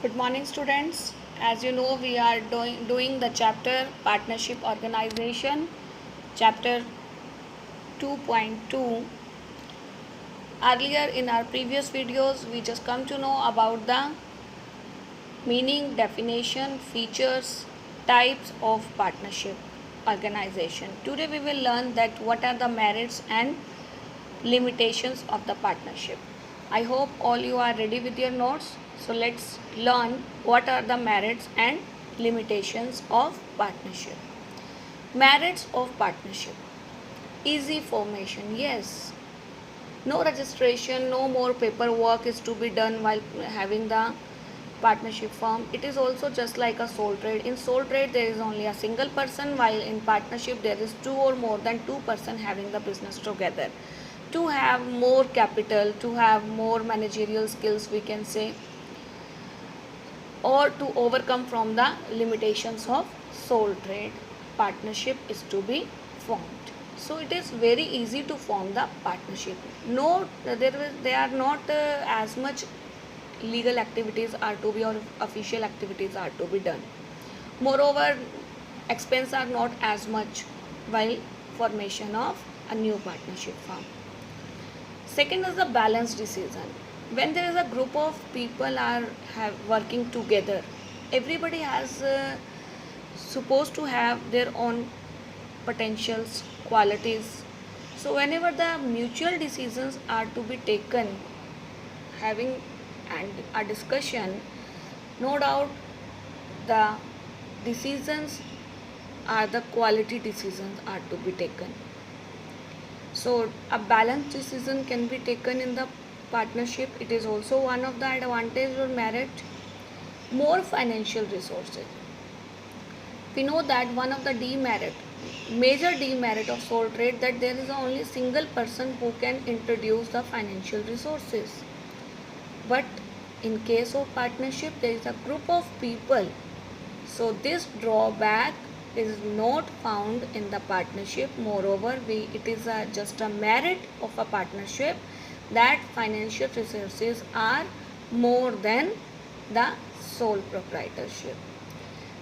Good morning, students. As you know, we are doing the chapter Partnership Organization, chapter 2.2. Earlier in our previous videos, we just come to know about the meaning, definition, features, types of partnership organization. Today we will learn that what are the merits and limitations of the partnership. I hope all you are ready with your notes. So let's learn what are the merits and limitations of partnership. Merits of partnership. Easy formation. Yes. No registration, no more paperwork is to be done while having the partnership firm. It is also just like a sole trade. In sole trade there is only a single person, while in partnership there is two or more than two-person having the business together. To have more capital, to have more managerial skills, we can say, or to overcome from the limitations of sole trade, partnership is to be formed. So it is very easy to form the partnership. No, they are not as much legal activities are to be or official activities are to be done. Moreover, expense are not as much while formation of a new partnership firm. Second is the balanced decision. When there is a group of people are working together, everybody has supposed to have their own potentials, qualities. So whenever the mutual decisions are to be taken, having and a discussion, no doubt the decisions are the quality decisions are to be taken. So a balanced decision can be taken in the partnership. It is also one of the advantage or merit. More financial resources. We know that one of the major demerit of sole trade, that there is only single person who can introduce the financial resources. But in case of partnership, there is a group of people. So this drawback is not found in the partnership. Moreover, it is just a merit of a partnership that financial resources are more than the sole proprietorship.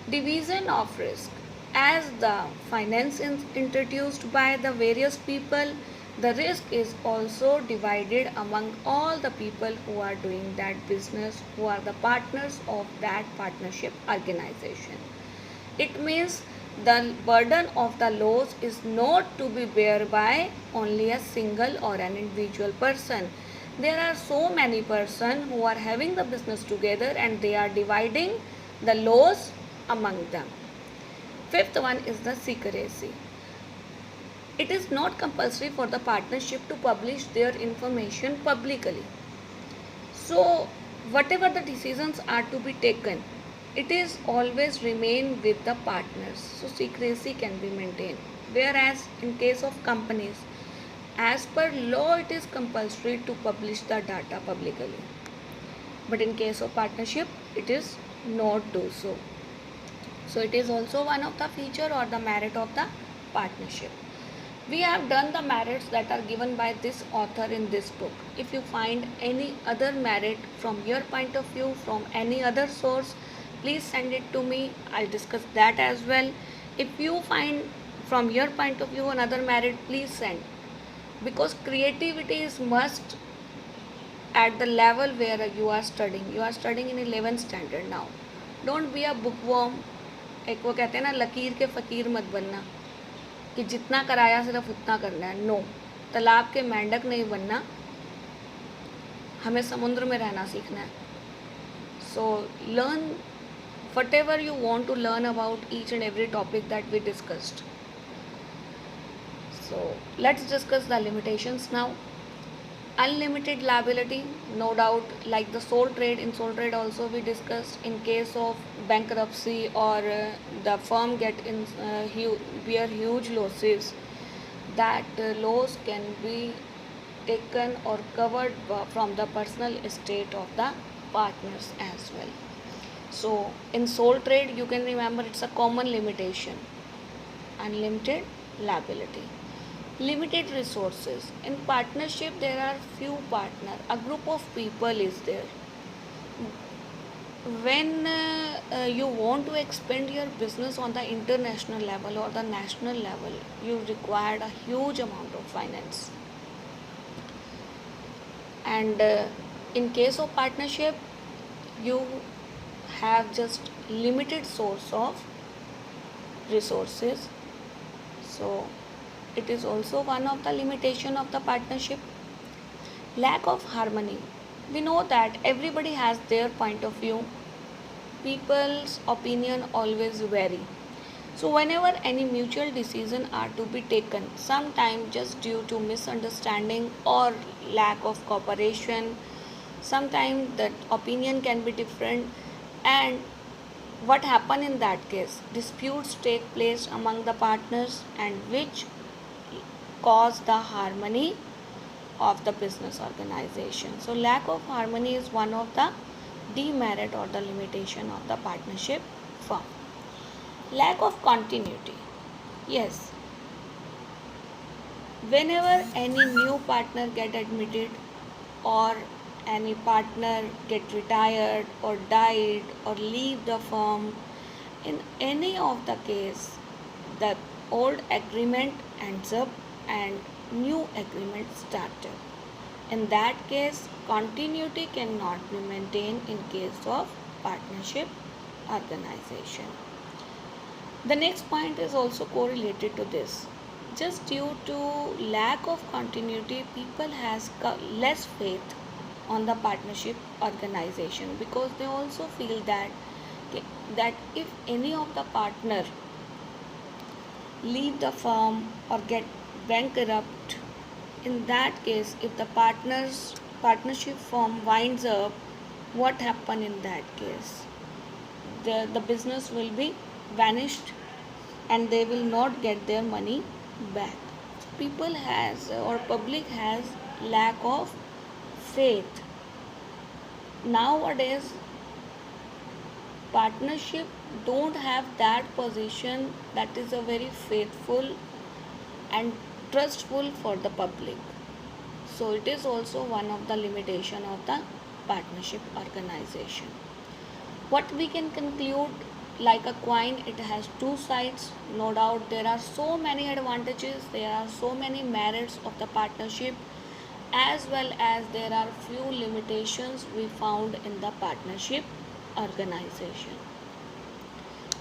Division of risk. As the finance is introduced by the various people, the risk is also divided among all the people who are doing that business, who are the partners of that partnership organization. It means the burden of the loss is not to be bear by only a single or an individual person. There are so many persons who are having the business together and they are dividing the loss among them. Fifth one is the secrecy. It is not compulsory for the partnership to publish their information publicly. So whatever the decisions are to be taken, it is always remain with the partners. So secrecy can be maintained. Whereas in case of companies, as per law it is compulsory to publish the data publicly. But in case of partnership, it is not do so. So it is also one of the feature or the merit of the partnership. We have done the merits that are given by this author in this book. If you find any other merit from your point of view, from any other source, please send it to me. I'll discuss that as well. If you find from your point of view another merit, please send. Because creativity is must at the level where you are studying. You are studying in 11th standard now. Don't be a bookworm. एक वो कहते हैं ना, लकीर के फ़कीर मत बनना कि जितना कराया सिर्फ उतना करना है. नो, तालाब के मेंढक नहीं बनना, हमें समुद्र में रहना सीखना है. So learn whatever you want to learn about each and every topic that we discussed. So let's discuss the limitations now. Unlimited liability, no doubt, like the sole trade. In sole trade also we discussed, in case of bankruptcy or the firm bear huge losses, that loss can be taken or covered from the personal estate of the partners as well. So in sole trade, you can remember it's a common limitation. Unlimited liability. Limited resources. In partnership, there are few partners. A group of people is there. when you want to expand your business on the international level or the national level, you require a huge amount of finance. And in case of partnership, you have just limited source of resources. So it is also one of the limitation of the partnership. Lack of harmony. We know that everybody has their point of view. People's opinion always vary. So whenever any mutual decision are to be taken, sometimes just due to misunderstanding or lack of cooperation, sometimes that opinion can be different, and what happen in that case? Disputes take place among the partners and which cause the harmony of the business organization. So lack of harmony is one of the demerit or the limitation of the partnership firm. Lack of continuity. Yes, whenever any new partner get admitted or any partner get retired or died or leave the firm, in any of the case, the old agreement ends up and new agreement started. In that case, continuity cannot be maintained in case of partnership organization. The next point is also correlated to this. Just due to lack of continuity, people has less faith on the partnership organization, because they also feel that if any of the partner leave the firm or get bankrupt, in that case, if the partnership firm winds up, what happen in that case? The business will be vanished and they will not get their money back. So people has or public has lack of faith. Nowadays, partnership don't have that position that is a very faithful and trustful for the public. So it is also one of the limitation of the partnership organization. What we can conclude, like a coin, it has two sides. No doubt there are so many advantages, there are so many merits of the partnership, as well as there are few limitations we found in the partnership organization.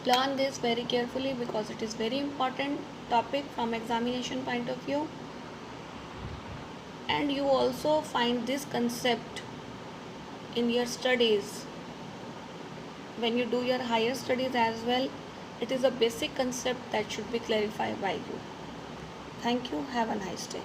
Learn this very carefully because it is very important topic from examination point of view, and you also find this concept in your studies when you do your higher studies as well. It is a basic concept that should be clarified by you. Thank you. Have a nice day.